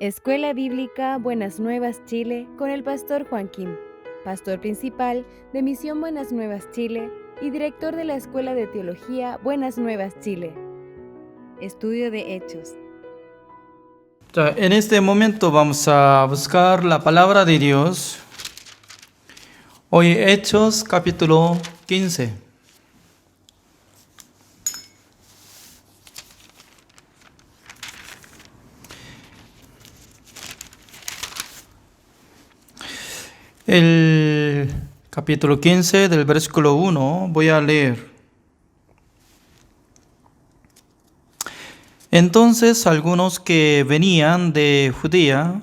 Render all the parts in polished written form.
Escuela Bíblica Buenas Nuevas Chile con el pastor Juan Kim, pastor principal de Misión Buenas Nuevas Chile y director de la Escuela de Teología Buenas Nuevas Chile. Estudio de Hechos. En este momento vamos a buscar la palabra de Dios. Hoy Hechos capítulo 15. El capítulo 15 del versículo 1 voy a leer. Entonces algunos que venían de Judea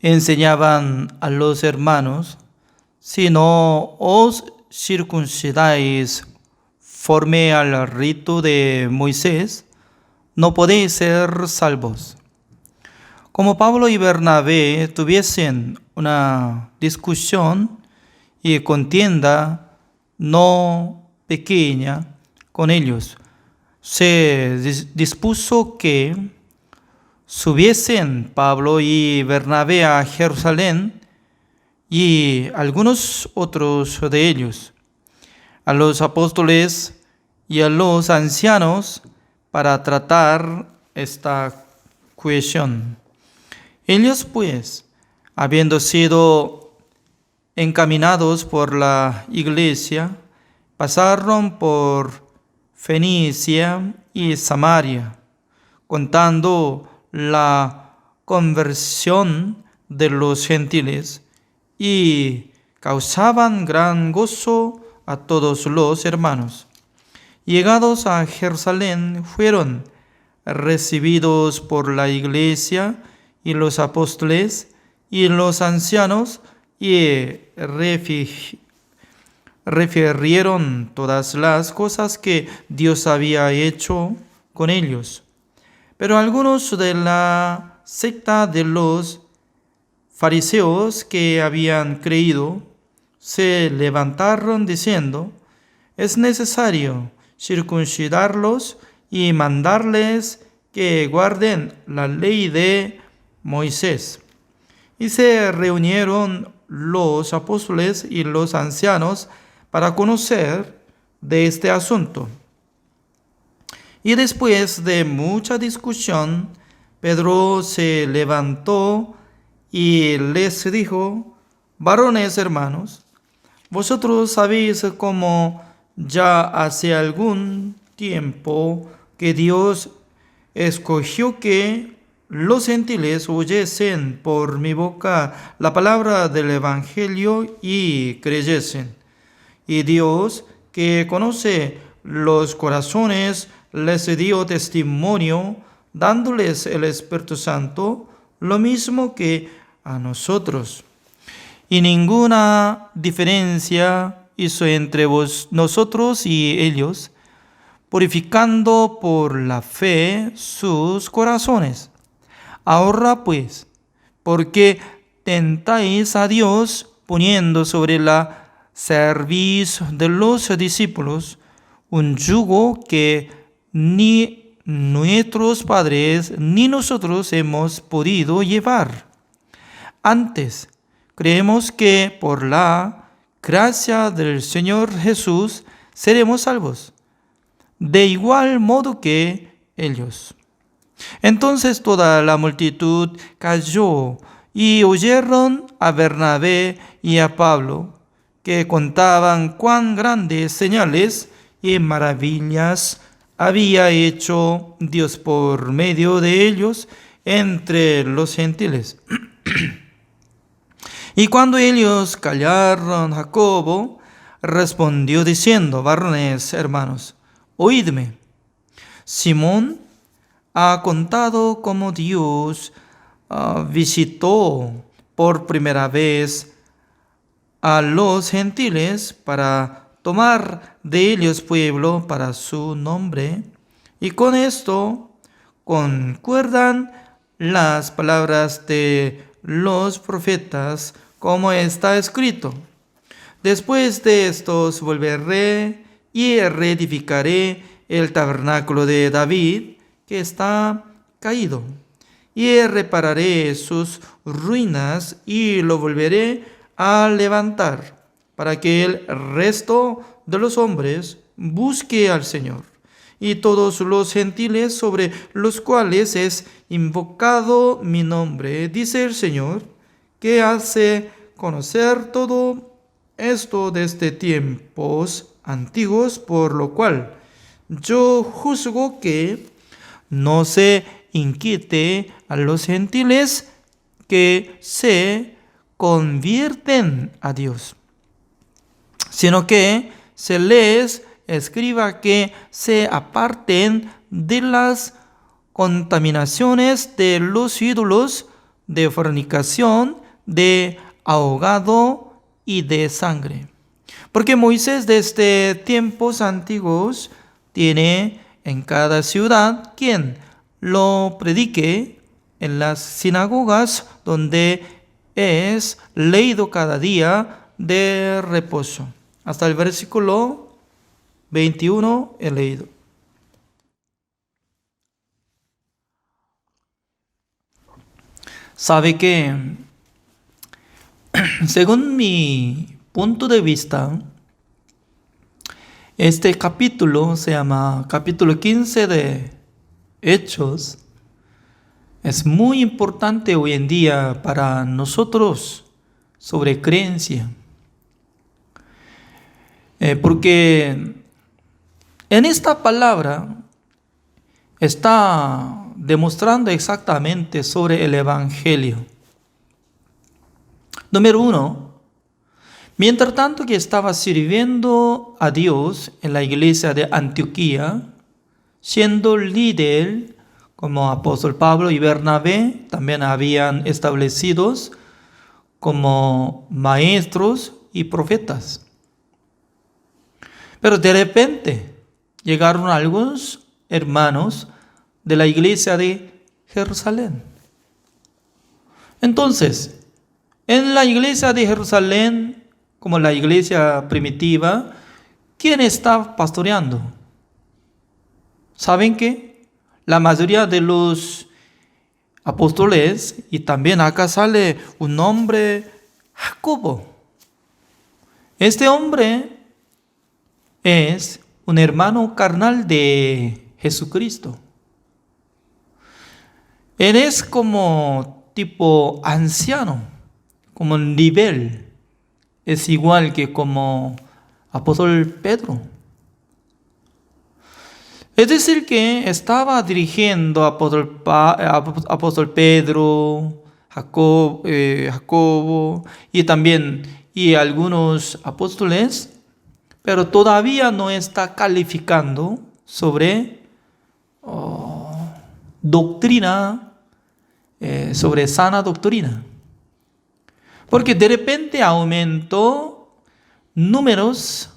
enseñaban a los hermanos: si no os circuncidáis conforme al rito de Moisés, no podéis ser salvos. Como Pablo y Bernabé tuviesen una discusión y contienda no pequeña con ellos, se dispuso que subiesen Pablo y Bernabé a Jerusalén y algunos otros de ellos, a los apóstoles y a los ancianos, para tratar esta cuestión. Ellos pues, habiendo sido encaminados por la iglesia, pasaron por Fenicia y Samaria, contando la conversión de los gentiles, y causaban gran gozo a todos los hermanos. Llegados a Jerusalén, fueron recibidos por la iglesia y los apóstoles y los ancianos, y refirieron todas las cosas que Dios había hecho con ellos. Pero algunos de la secta de los fariseos que habían creído se levantaron diciendo: es necesario circuncidarlos y mandarles que guarden la ley de Moisés. Y se reunieron los apóstoles y los ancianos para conocer de este asunto. Y después de mucha discusión, Pedro se levantó y les dijo: varones hermanos, vosotros sabéis cómo ya hace algún tiempo que Dios escogió que los gentiles oyesen por mi boca la palabra del Evangelio y creyesen. Y Dios, que conoce los corazones, les dio testimonio, dándoles el Espíritu Santo, lo mismo que a nosotros. Y ninguna diferencia hizo entre nosotros y ellos, purificando por la fe sus corazones. Ahora pues, ¿por qué tentáis a Dios poniendo sobre la cerviz de los discípulos un yugo que ni nuestros padres ni nosotros hemos podido llevar? Antes, creemos que por la gracia del Señor Jesús seremos salvos, de igual modo que ellos. Entonces toda la multitud cayó y oyeron a Bernabé y a Pablo, que contaban cuán grandes señales y maravillas había hecho Dios por medio de ellos entre los gentiles. Y cuando ellos callaron, Jacobo respondió diciendo: varones hermanos, oídme. Simón ha contado cómo Dios visitó por primera vez a los gentiles para tomar de ellos pueblo para su nombre. Y con esto concuerdan las palabras de los profetas, como está escrito: después de estos volveré y reedificaré el tabernáculo de David, que está caído, y repararé sus ruinas y lo volveré a levantar, para que el resto de los hombres busque al Señor, y todos los gentiles sobre los cuales es invocado mi nombre, dice el Señor, que hace conocer todo esto desde tiempos antiguos, por lo cual yo juzgo que no se inquiete a los gentiles que se convierten a Dios, sino que se les escriba que se aparten de las contaminaciones de los ídolos, de fornicación, de ahogado y de sangre. Porque Moisés desde tiempos antiguos tiene en cada ciudad quien lo predique en las sinagogas, donde es leído cada día de reposo. Hasta el versículo 21 he leído. Sabe que, según mi punto de vista, este capítulo se llama capítulo 15 de Hechos. Es muy importante hoy en día para nosotros sobre creencia. Porque en esta palabra está demostrando exactamente sobre el Evangelio. Número 1. Mientras tanto que estaba sirviendo a Dios en la iglesia de Antioquía, siendo líder como apóstol Pablo y Bernabé, también habían establecidos como maestros y profetas. Pero de repente llegaron algunos hermanos de la iglesia de Jerusalén. Entonces, en la iglesia de Jerusalén, como la iglesia primitiva, ¿quién está pastoreando? ¿Saben qué? La mayoría de los apóstoles, y también acá sale un nombre, Jacobo. Este hombre es un hermano carnal de Jesucristo. Él es como tipo anciano, como un nivel. Es igual que como apóstol Pedro. Es decir, que estaba dirigiendo apóstol Pedro, Jacobo y también algunos apóstoles, pero todavía no está calificando sobre doctrina, sobre sana doctrina. Porque de repente aumentó números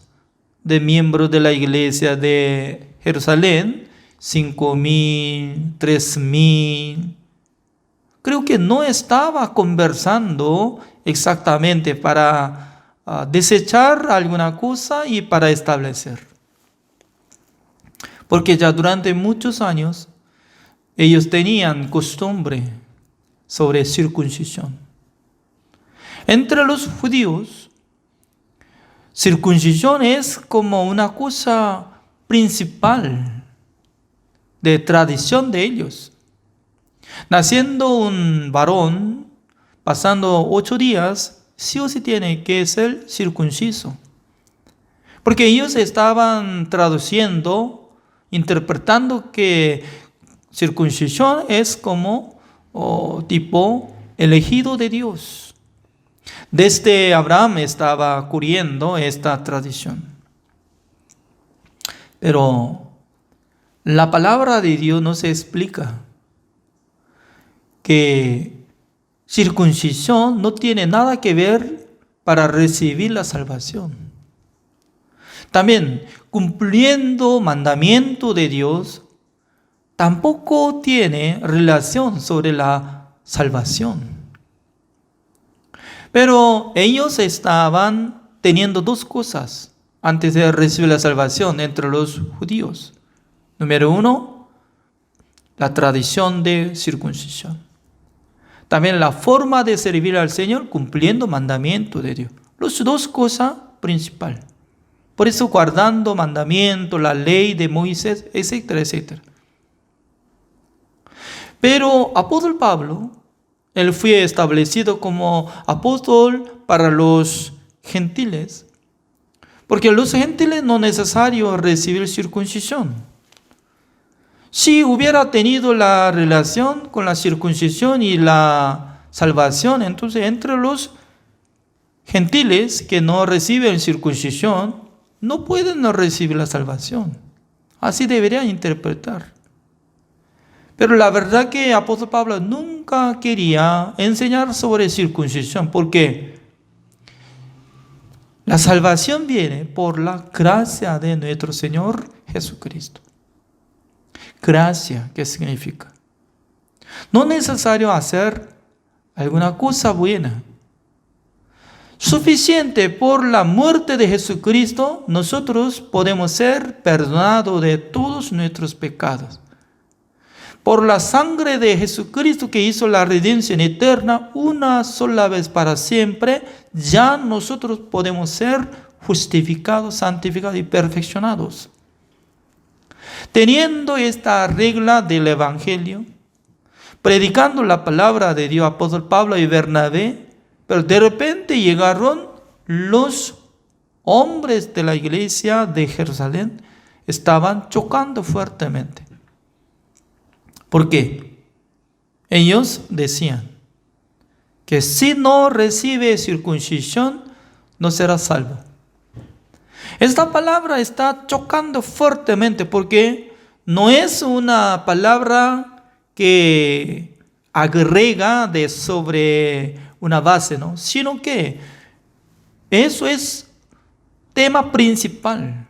de miembros de la iglesia de Jerusalén, 5,000, 3,000. Creo que no estaba conversando exactamente para desechar alguna cosa y para establecer. Porque ya durante muchos años ellos tenían costumbre sobre circuncisión. Entre los judíos, circuncisión es como una cosa principal de tradición de ellos. Naciendo un varón, pasando 8 días, sí o sí tiene que ser circunciso. Porque ellos estaban traduciendo, interpretando que circuncisión es como tipo elegido de Dios. Desde Abraham estaba ocurriendo esta tradición. Pero la palabra de Dios nos explica que circuncisión no tiene nada que ver para recibir la salvación. También cumpliendo mandamiento de Dios tampoco tiene relación sobre la salvación. Pero ellos estaban teniendo 2 cosas antes de recibir la salvación entre los judíos. Número 1, la tradición de circuncisión. También la forma de servir al Señor cumpliendo mandamientos de Dios. Las dos cosas principales. Por eso guardando mandamientos, la ley de Moisés, etcétera, etcétera. Pero apóstol Pablo, él fue establecido como apóstol para los gentiles. Porque los gentiles no es necesario recibir circuncisión. Si hubiera tenido la relación con la circuncisión y la salvación, entonces entre los gentiles que no reciben circuncisión, no pueden no recibir la salvación. Así debería interpretar. Pero la verdad que el apóstol Pablo nunca quería enseñar sobre circuncisión, porque la salvación viene por la gracia de nuestro Señor Jesucristo. Gracia, ¿qué significa? No es necesario hacer alguna cosa buena. Suficiente por la muerte de Jesucristo, nosotros podemos ser perdonados de todos nuestros pecados. Por la sangre de Jesucristo que hizo la redención eterna una sola vez para siempre, ya nosotros podemos ser justificados, santificados y perfeccionados. Teniendo esta regla del Evangelio, predicando la palabra de Dios, apóstol Pablo y Bernabé, pero de repente llegaron los hombres de la iglesia de Jerusalén, estaban chocando fuertemente. ¿Por qué? Ellos decían que si no recibe circuncisión, no será salvo. Esta palabra está chocando fuertemente porque no es una palabra que agrega de sobre una base, ¿no? Sino que eso es tema principal.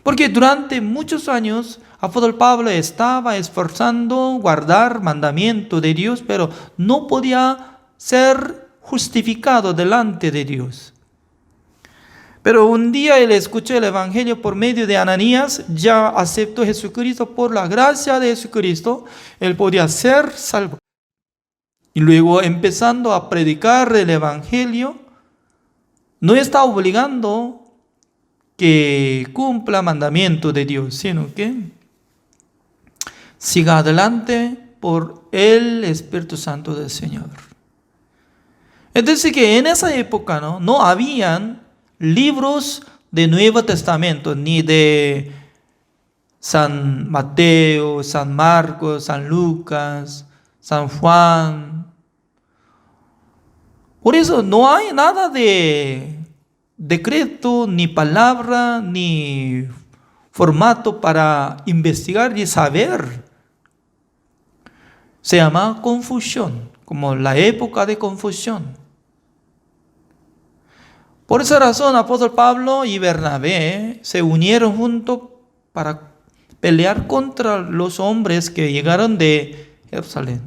Porque durante muchos años, apóstol Pablo estaba esforzando guardar mandamiento de Dios, pero no podía ser justificado delante de Dios. Pero un día él escuchó el Evangelio por medio de Ananías, ya aceptó a Jesucristo por la gracia de Jesucristo, él podía ser salvo. Y luego empezando a predicar el Evangelio, no está obligando que cumpla mandamiento de Dios, sino que siga adelante por el Espíritu Santo del Señor. Es decir, que en esa época no habían libros de Nuevo Testamento, ni de San Mateo, San Marcos, San Lucas, San Juan. Por eso no hay nada de decreto, ni palabra, ni formato para investigar y saber. Se llama confusión, como la época de confusión. Por esa razón, apóstol Pablo y Bernabé se unieron juntos para pelear contra los hombres que llegaron de Jerusalén.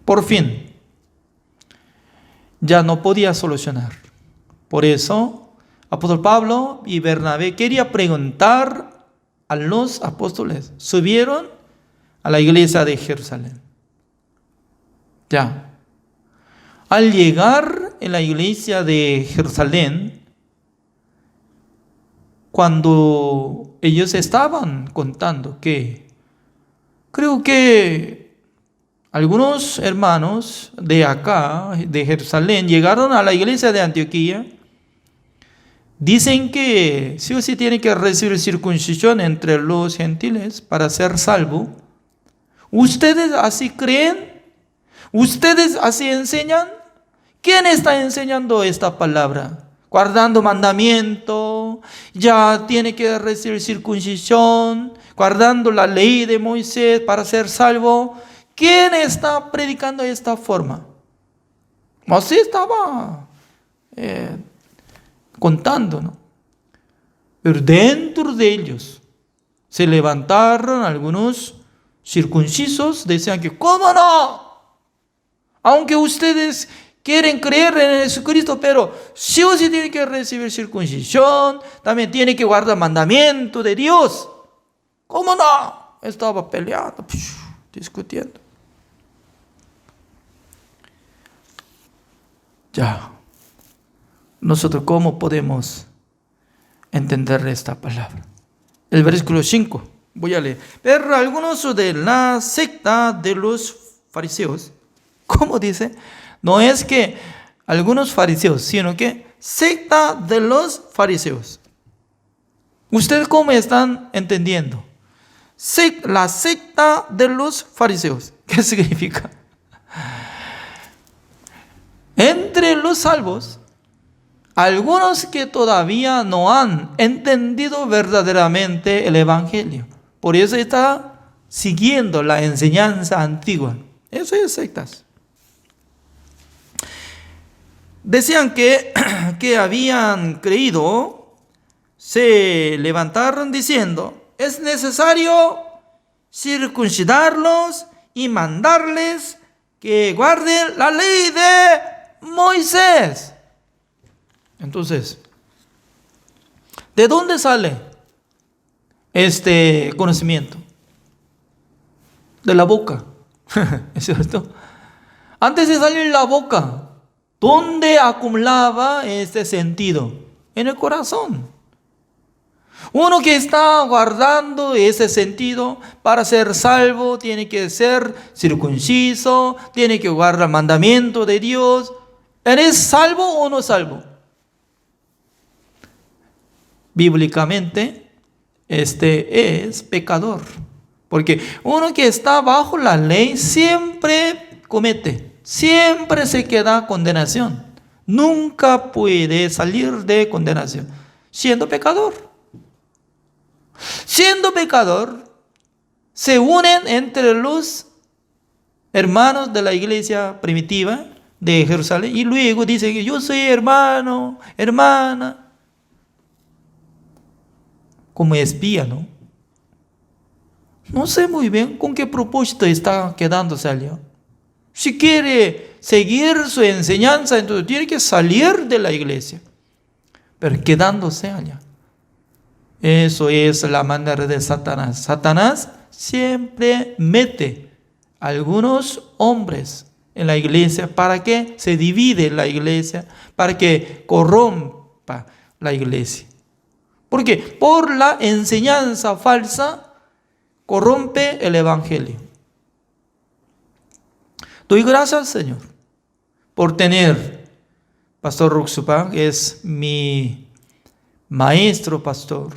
Por fin, ya no podía solucionar. Por eso, apóstol Pablo y Bernabé querían preguntar a los apóstoles. Subieron a la iglesia de Jerusalén. Ya. Al llegar en la iglesia de Jerusalén, cuando ellos estaban contando que creo que algunos hermanos de acá, de Jerusalén, llegaron a la iglesia de Antioquía, dicen que sí o sí tienen que recibir circuncisión entre los gentiles para ser salvo. ¿Ustedes así creen? ¿Ustedes así enseñan? ¿Quién está enseñando esta palabra? Guardando mandamiento, ya tiene que recibir circuncisión, guardando la ley de Moisés para ser salvo. ¿Quién está predicando de esta forma? Así estaba contando, ¿no? Pero dentro de ellos se levantaron algunos circuncisos, decían que ¿cómo no? Aunque ustedes quieren creer en Jesucristo, pero sí o sí tienen que recibir circuncisión, también tienen que guardar mandamiento de Dios. ¿Cómo no? Estaba peleando, discutiendo. Ya, nosotros cómo podemos entender esta palabra. El versículo 5, voy a leer. Pero algunos de la secta de los fariseos, ¿cómo dice? No es que algunos fariseos, sino que secta de los fariseos. ¿Ustedes cómo están entendiendo? La secta de los fariseos. ¿Qué significa? Entre los salvos, algunos que todavía no han entendido verdaderamente el Evangelio. Por eso está siguiendo la enseñanza antigua. Eso es sectas. Decían que habían creído, se levantaron diciendo, es necesario circuncidarlos y mandarles que guarden la ley de Moisés. Entonces, ¿de dónde sale este conocimiento? De la boca. ¿Es cierto? Antes de salir la boca, ¿dónde acumulaba este sentido? En el corazón. Uno que está guardando ese sentido para ser salvo tiene que ser circunciso, tiene que guardar el mandamiento de Dios. ¿Eres salvo o no salvo? Bíblicamente, este es pecador. Porque uno que está bajo la ley siempre comete, siempre se queda condenación. Nunca puede salir de condenación, siendo pecador. Siendo pecador, se unen entre los hermanos de la iglesia primitiva de Jerusalén y luego dicen que yo soy hermano, hermana. Como espía, ¿no? No sé muy bien con qué propósito está quedándose allá. Si quiere seguir su enseñanza, entonces tiene que salir de la iglesia. Pero quedándose allá. Eso es la manera de Satanás. Satanás siempre mete a algunos hombres en la iglesia para que se divide la iglesia, para que corrompa la iglesia. Porque por la enseñanza falsa corrompe el evangelio. Doy gracias al Señor por tener Pastor Ruxupa, que es mi maestro pastor,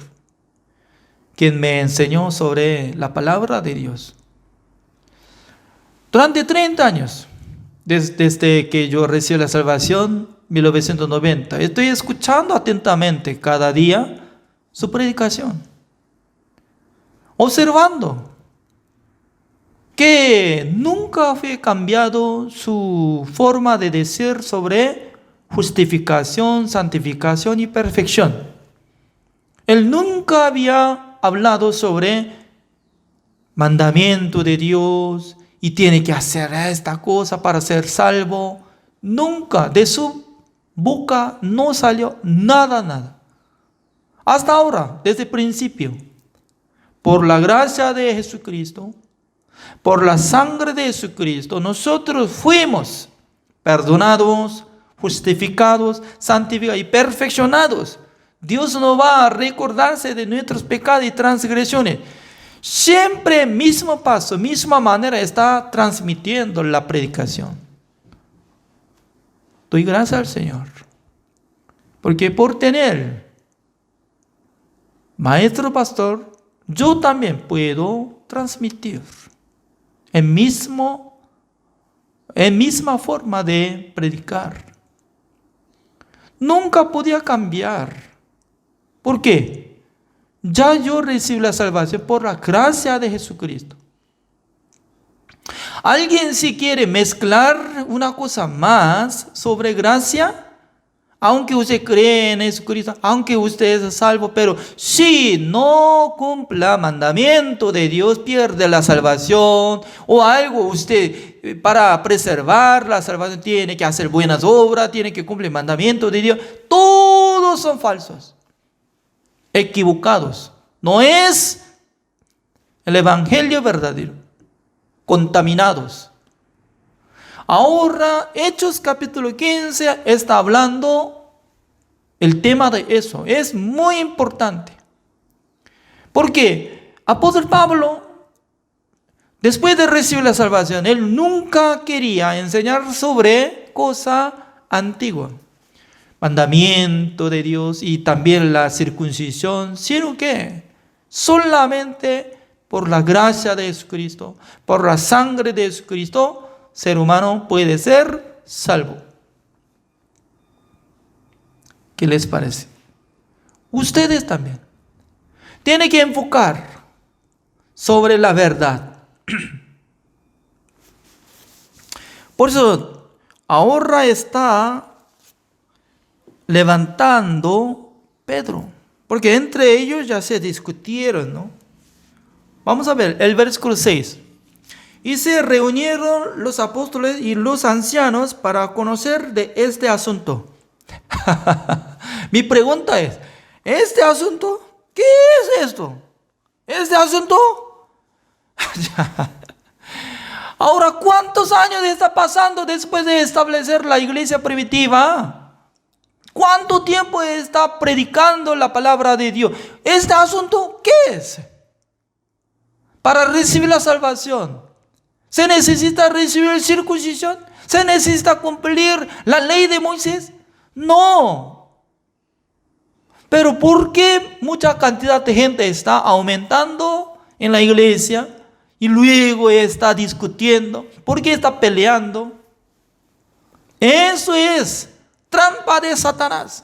quien me enseñó sobre la palabra de Dios. Durante 30 años, desde que yo recibí la salvación, 1990, estoy escuchando atentamente cada día su predicación, observando que nunca fue cambiado su forma de decir sobre justificación, santificación y perfección. Él nunca había hablado sobre mandamiento de Dios y tiene que hacer esta cosa para ser salvo. Nunca de su boca no salió nada. Hasta ahora, desde el principio, por la gracia de Jesucristo, por la sangre de Jesucristo, nosotros fuimos perdonados, justificados, santificados y perfeccionados. Dios no va a recordarse de nuestros pecados y transgresiones. Siempre mismo paso, misma manera está transmitiendo la predicación. Doy gracias al Señor, porque por tener maestro pastor, yo también puedo transmitir en misma forma de predicar. Nunca podía cambiar. ¿Por qué? Ya yo recibí la salvación por la gracia de Jesucristo. ¿Alguien si quiere mezclar una cosa más sobre gracia? Aunque usted cree en Jesucristo, aunque usted es salvo, pero si no cumpla mandamiento de Dios, pierde la salvación. O algo usted, para preservar la salvación, tiene que hacer buenas obras, tiene que cumplir mandamiento de Dios. Todos son falsos, equivocados. No es el evangelio verdadero, contaminados. Ahora, Hechos capítulo 15 está hablando el tema de eso. Es muy importante. Porque apóstol Pablo, después de recibir la salvación, él nunca quería enseñar sobre cosa antigua, mandamiento de Dios y también la circuncisión, sino que solamente por la gracia de Jesucristo, por la sangre de Jesucristo, ser humano puede ser salvo. ¿Qué les parece? Ustedes también tienen que enfocar sobre la verdad. Por eso, ahora está levantando Pedro, porque entre ellos ya se discutieron, ¿no? Vamos a ver el versículo 6. Y se reunieron los apóstoles y los ancianos para conocer de este asunto. Mi pregunta es, ¿este asunto? ¿Qué es esto? ¿Este asunto? Ahora, ¿cuántos años está pasando después de establecer la iglesia primitiva? ¿Cuánto tiempo está predicando la palabra de Dios? ¿Este asunto qué es? Para recibir la salvación, ¿se necesita recibir circuncisión? ¿Se necesita cumplir la ley de Moisés? No. Pero ¿por qué mucha cantidad de gente está aumentando en la iglesia y luego está discutiendo? ¿Por qué está peleando? Eso es trampa de Satanás.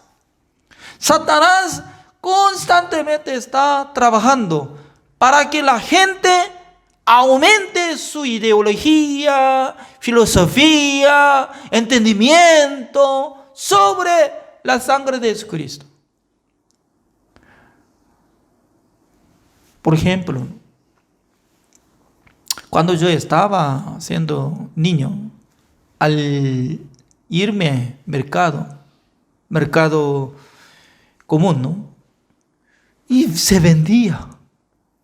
Satanás constantemente está trabajando para que la gente aumente su ideología, filosofía, entendimiento sobre la sangre de Jesucristo. Por ejemplo, cuando yo estaba siendo niño, al irme al mercado común, ¿no? Y se vendía.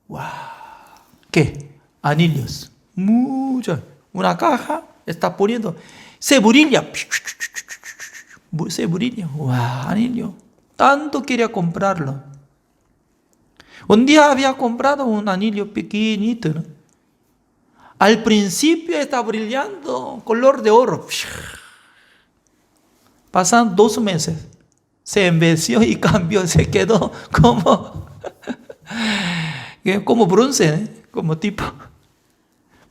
¡Wow! ¿Qué? Anillos. Muchas. Una caja está poniendo. Ceburilla. Ceburilla. ¡Wow! Anillo. Tanto quería comprarlo. Un día había comprado un anillo pequeñito, ¿no? Al principio estaba brillando color de oro. Pasan 2 meses. Se envejeció y cambió. Se quedó como bronce, ¿eh? Como tipo.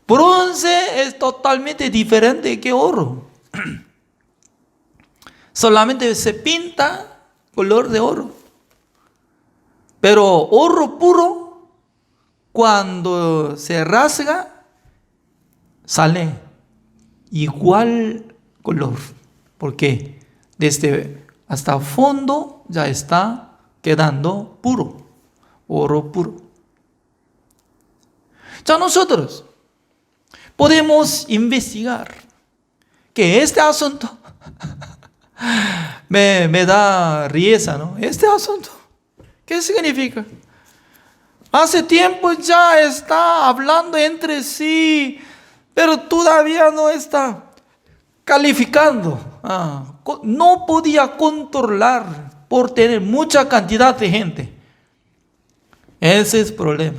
Bronce es totalmente diferente que oro. Solamente se pinta color de oro. Pero oro puro, cuando se rasga, sale igual color. ¿Por qué? Desde hasta el fondo ya está quedando puro. Oro puro. Ya nosotros podemos investigar que este asunto me da risa, ¿no? Este asunto, ¿qué significa? Hace tiempo ya está hablando entre sí, pero todavía no está calificando. No podía controlar por tener mucha cantidad de gente. Ese es el problema.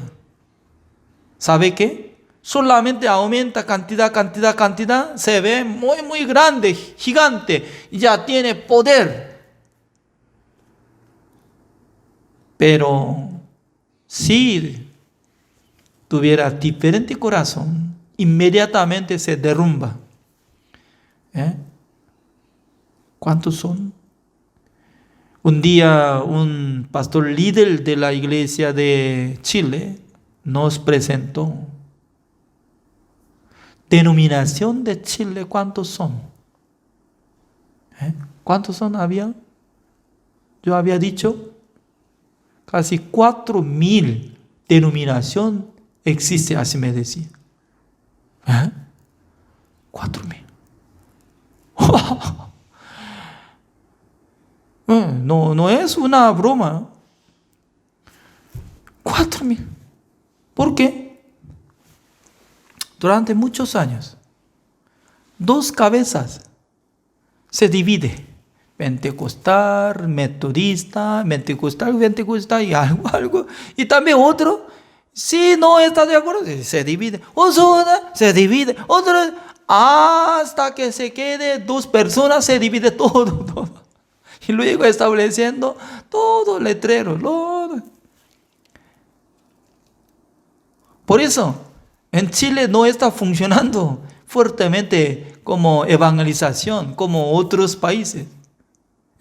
¿Sabe qué? Solamente aumenta cantidad, se ve muy grande, gigante, y ya tiene poder. Pero si tuviera diferente corazón, inmediatamente se derrumba. ¿Cuántos son? Un día un pastor líder de la iglesia de Chile nos presentó. Denominación de Chile, ¿cuántos son? ¿Cuántos son había? Yo había dicho, casi 4,000 denominación existe, así me decía. 4,000. No es una broma. 4,000. ¿Por qué? Durante muchos años, dos cabezas. Se divide. Pentecostal, metodista y algo. Y también otro, si no está de acuerdo, se divide. Osuna, se divide. Otro, hasta que se quede dos personas, se divide todo. Y luego estableciendo todo letrero. Por eso, en Chile no está funcionando fuertemente como evangelización, como otros países.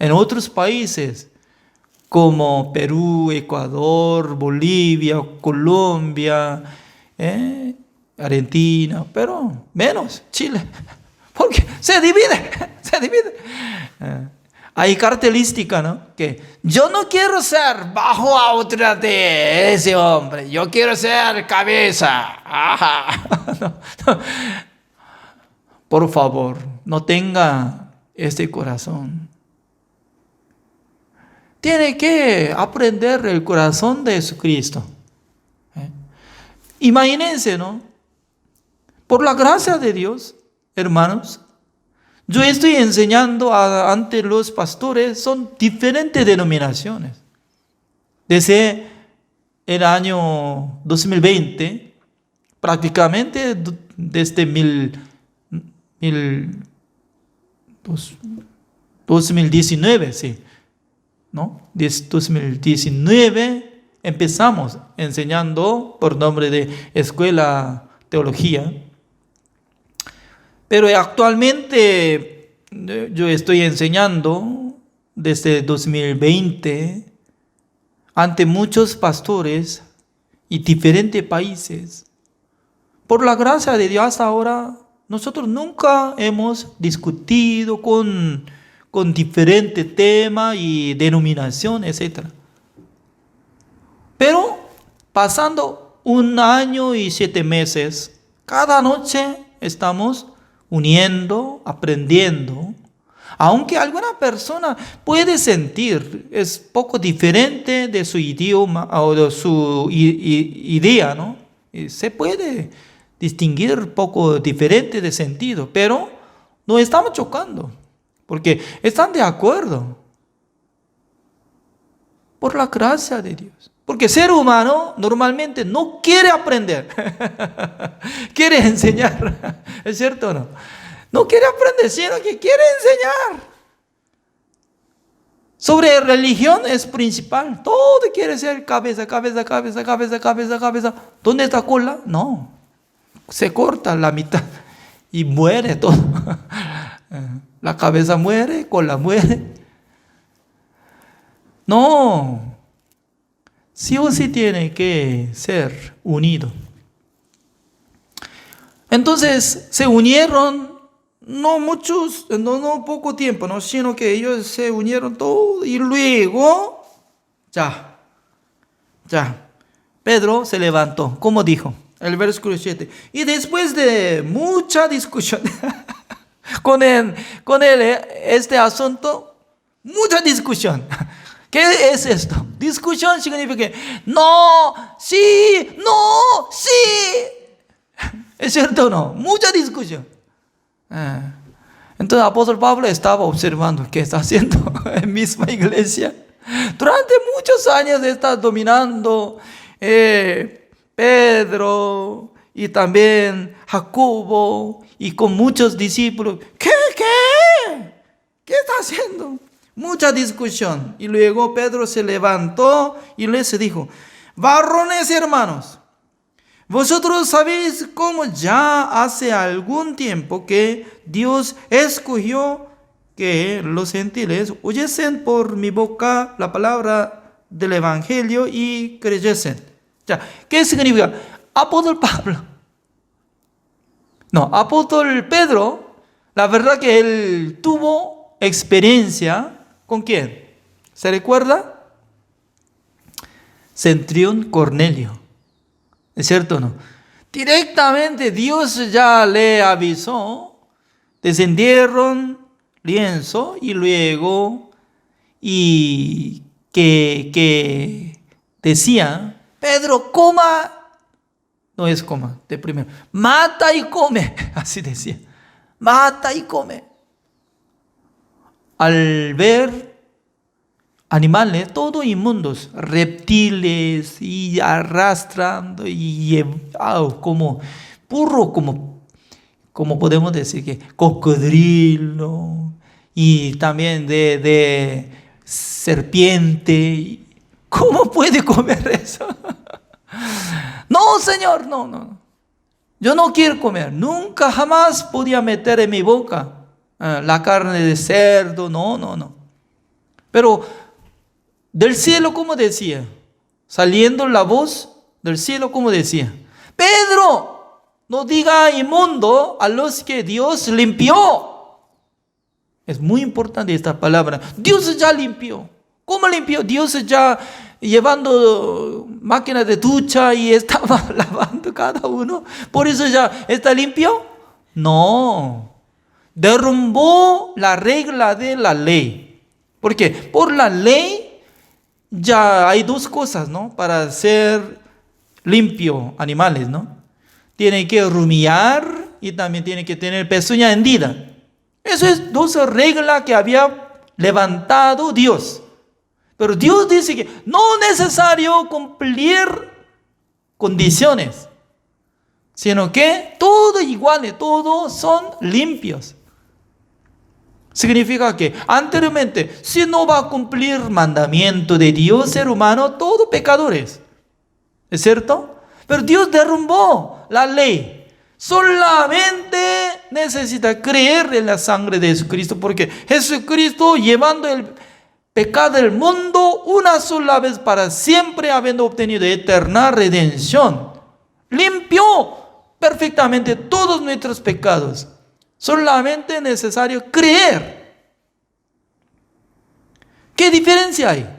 En otros países, como Perú, Ecuador, Bolivia, Colombia, Argentina, pero menos Chile, porque se divide. Hay cartelística, ¿no? Que yo no quiero ser bajo autoridad de ese hombre, yo quiero ser cabeza. No. Por favor, no tenga este corazón. Tiene que aprender el corazón de Jesucristo. Imagínense, ¿no? Por la gracia de Dios, hermanos, yo estoy enseñando ante los pastores, son diferentes denominaciones. Desde el año 2020, prácticamente desde 2019, sí. ¿No? Desde 2019 empezamos enseñando por nombre de Escuela Teología. Pero actualmente yo estoy enseñando desde 2020 ante muchos pastores y diferentes países. Por la gracia de Dios hasta ahora, nosotros nunca hemos discutido con diferentes temas y denominaciones, etc. Pero pasando 1 año y 7 meses, cada noche estamos uniendo, aprendiendo. Aunque alguna persona puede sentir, es poco diferente de su idioma o de su idea, ¿no? Se puede distinguir poco diferente de sentido, pero no estamos chocando. Porque están de acuerdo. Por la gracia de Dios. Porque el ser humano normalmente no quiere aprender. Quiere enseñar. ¿Es cierto o no? No quiere aprender, sino que quiere enseñar. Sobre religión es principal. Todo quiere ser cabeza. ¿Dónde está cola? No. Se corta la mitad y muere todo. La cabeza muere, cola muere. No. Sí o sí tiene que ser unido. Entonces se unieron, no muchos, no poco tiempo, ¿no? Sino que ellos se unieron todo y luego, ya. Pedro se levantó, como dijo el versículo 7. Y después de mucha discusión con él, este asunto, mucha discusión. ¿Qué es esto? Discusión significa que no, sí. ¿Es cierto o no? Mucha discusión. Entonces el apóstol Pablo estaba observando qué está haciendo en misma iglesia. Durante muchos años está dominando Pedro y también Jacobo y con muchos discípulos. ¿Qué está haciendo? Mucha discusión. Y luego Pedro se levantó y les dijo: varones hermanos, vosotros sabéis cómo ya hace algún tiempo que Dios escogió que los gentiles oyesen por mi boca la palabra del evangelio y creyesen. ¿Qué significa? Apóstol Pablo. No, apóstol Pedro, la verdad que él tuvo experiencia. ¿Con quién? ¿Se recuerda? Centurión Cornelio. ¿Es cierto o no? Directamente Dios ya le avisó. Descendieron lienzo y luego que decía: Pedro, coma. No es coma, de primero. Mata y come. Así decía. mata y come. Al ver animales, todos inmundos, reptiles, y arrastrando, y como burro, como podemos decir que cocodrilo, y también de serpiente. ¿Cómo puede comer eso? No, Señor, no. Yo no quiero comer. Nunca jamás podía meter en mi boca la carne de cerdo. No. Pero del cielo, ¿cómo decía? Saliendo la voz del cielo, ¿cómo decía? Pedro, no diga inmundo a los que Dios limpió. Es muy importante esta palabra. Dios ya limpió. ¿Cómo limpió? Dios ya llevando máquinas de ducha y estaba lavando cada uno. ¿Por eso ya está limpio? No. Derrumbó la regla de la ley. Porque por la ley ya hay dos cosas, ¿no? Para ser limpio animales, ¿no? Tienen que rumiar y también tienen que tener pezuña hendida. Eso es dos reglas que había levantado Dios. Pero Dios dice que no es necesario cumplir condiciones, sino que todos iguales, todos son limpios. Significa que anteriormente, si no va a cumplir mandamiento de Dios, ser humano, todos pecadores. ¿Es cierto? Pero Dios derrumbó la ley. Solamente necesita creer en la sangre de Jesucristo, porque Jesucristo, llevando el pecado del mundo una sola vez para siempre, habiendo obtenido eterna redención, limpió perfectamente todos nuestros pecados. Solamente es necesario creer. ¿Qué diferencia hay?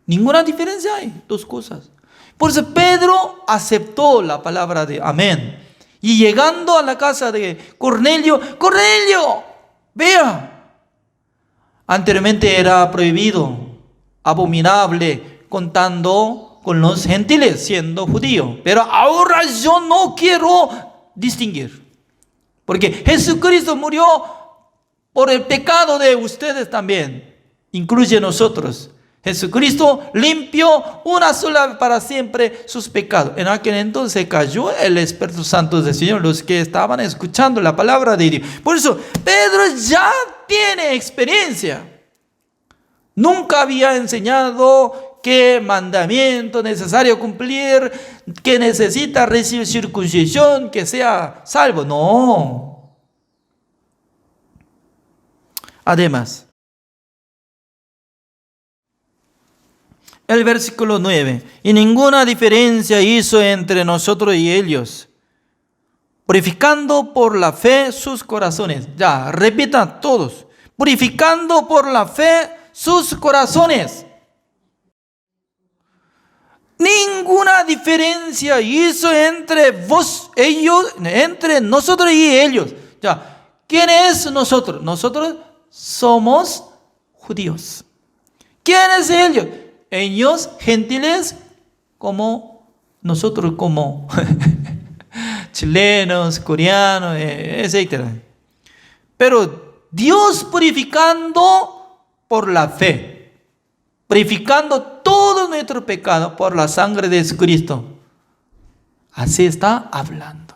Ninguna diferencia hay. Dos cosas. Por eso Pedro aceptó la palabra de amén. Y llegando a la casa de Cornelio, vea. Anteriormente era prohibido, abominable, contando con los gentiles, siendo judío. Pero ahora yo no quiero distinguir. Porque Jesucristo murió por el pecado de ustedes también. Incluye nosotros. Jesucristo limpió una sola vez para siempre sus pecados. En aquel entonces cayó el Espíritu Santo del Señor, los que estaban escuchando la palabra de Dios. Por eso Pedro ya tiene experiencia. Nunca había enseñado qué mandamiento necesario cumplir, que necesita recibir circuncisión, que sea salvo. No. Además, el versículo 9. Y ninguna diferencia hizo entre nosotros y ellos, purificando por la fe sus corazones. Ya, repitan todos. Purificando por la fe sus corazones. Ninguna diferencia hizo entre entre nosotros y ellos. Ya, ¿quién es nosotros? Nosotros somos judíos. ¿Quién es ellos? Ellos gentiles como nosotros, como chilenos, coreanos, etc. Pero Dios purificando por la fe, purificando todo nuestro pecado por la sangre de Jesucristo. Así está hablando.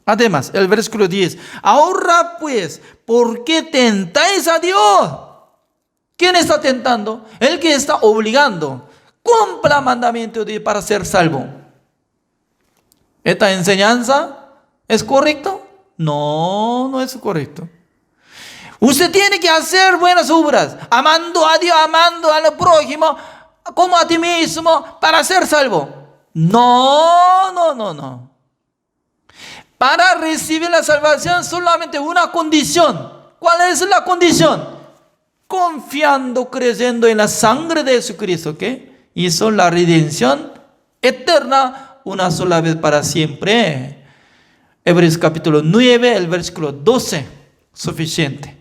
Además, el versículo 10. Ahora pues, ¿por qué tentáis a Dios? ¿Quién está tentando? El que está obligando. Cumpla el mandamiento de Dios para ser salvo. ¿Esta enseñanza es correcta? No, no es correcto. Usted tiene que hacer buenas obras, amando a Dios, amando al prójimo, como a ti mismo, para ser salvo. No. Para recibir la salvación solamente una condición. ¿Cuál es la condición? Confiando, creyendo en la sangre de Jesucristo, que hizo la redención eterna una sola vez para siempre. Hebreos capítulo 9, el versículo 12, suficiente.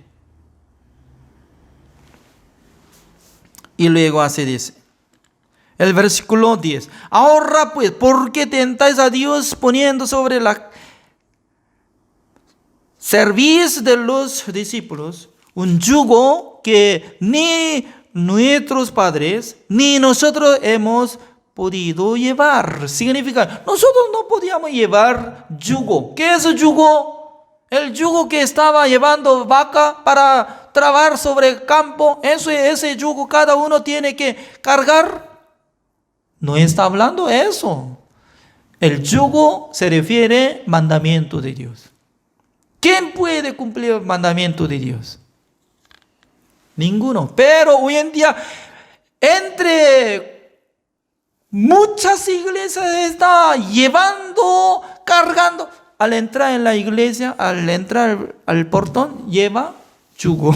Y luego así dice, el versículo 10. Ahora pues, ¿por qué tentáis a Dios poniendo sobre la servicio de los discípulos, un yugo que ni nuestros padres ni nosotros hemos podido llevar. Significa, nosotros no podíamos llevar yugo. ¿Qué es el yugo? El yugo que estaba llevando vaca para trabajar sobre el campo, ese yugo cada uno tiene que cargar. No está hablando eso. El yugo se refiere al mandamiento de Dios. ¿Quién puede cumplir el mandamiento de Dios? Ninguno. Pero hoy en día, entre muchas iglesias está llevando, cargando. Al entrar en la iglesia, al entrar al portón, lleva yugo.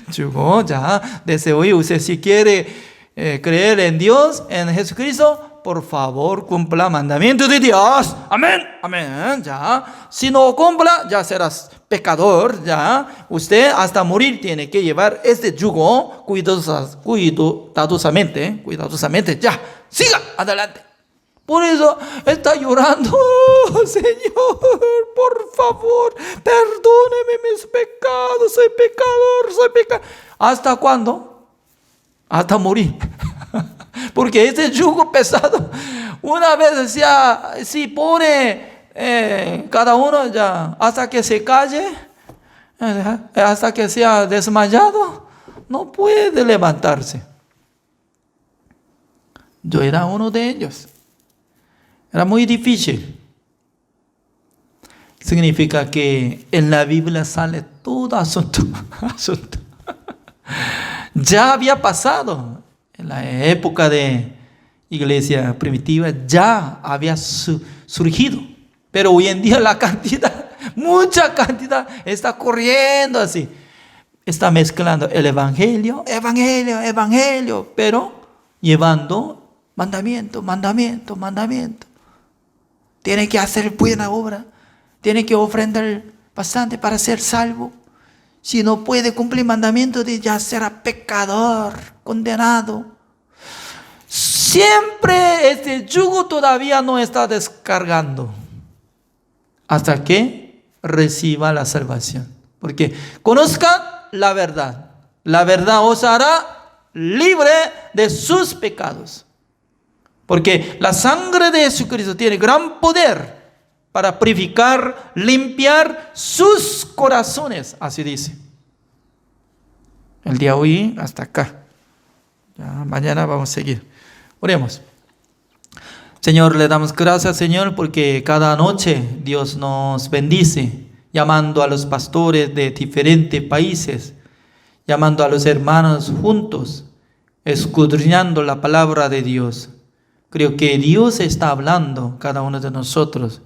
Yugo, ya. Desde hoy usted si quiere creer en Dios, en Jesucristo, por favor, cumpla el mandamiento de Dios. Amén, amén, ya. Si no cumpla, ya serás pecador, ya. Usted hasta morir tiene que llevar este yugo cuidadosamente, ya. Siga adelante. Por eso está llorando. Oh, Señor, por favor, perdóneme mis pecados. Soy pecador. ¿Hasta cuándo? Hasta morir. Porque este yugo pesado, una vez ya, si pone cada uno ya, hasta que se calle, hasta que sea desmayado, no puede levantarse. Yo era uno de ellos. Era muy difícil. Significa que en la Biblia sale todo asunto. Ya había pasado. En la época de iglesia primitiva ya había surgido. Pero hoy en día la cantidad, mucha cantidad, está corriendo así. Está mezclando el evangelio, pero llevando mandamiento. Tiene que hacer buena obra. Tiene que ofrendar bastante para ser salvo. Si no puede cumplir mandamiento, ya será pecador, condenado. Siempre este yugo todavía no está descargando hasta que reciba la salvación. Porque conozcan la verdad. La verdad os hará libre de sus pecados. Porque la sangre de Jesucristo tiene gran poder para purificar, limpiar sus corazones. Así dice. El día de hoy hasta acá. Ya, mañana vamos a seguir. Oremos. Señor, le damos gracias, Señor, porque cada noche Dios nos bendice, llamando a los pastores de diferentes países, llamando a los hermanos juntos, escudriñando la palabra de Dios. Creo que Dios está hablando a cada uno de nosotros.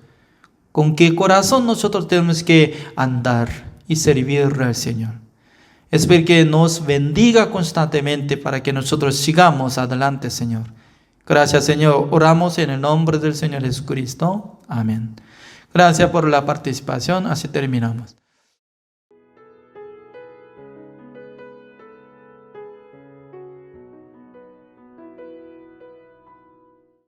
¿Con qué corazón nosotros tenemos que andar y servirle al Señor? Espero que nos bendiga constantemente para que nosotros sigamos adelante, Señor. Gracias, Señor. Oramos en el nombre del Señor Jesucristo. Amén. Gracias por la participación. Así terminamos.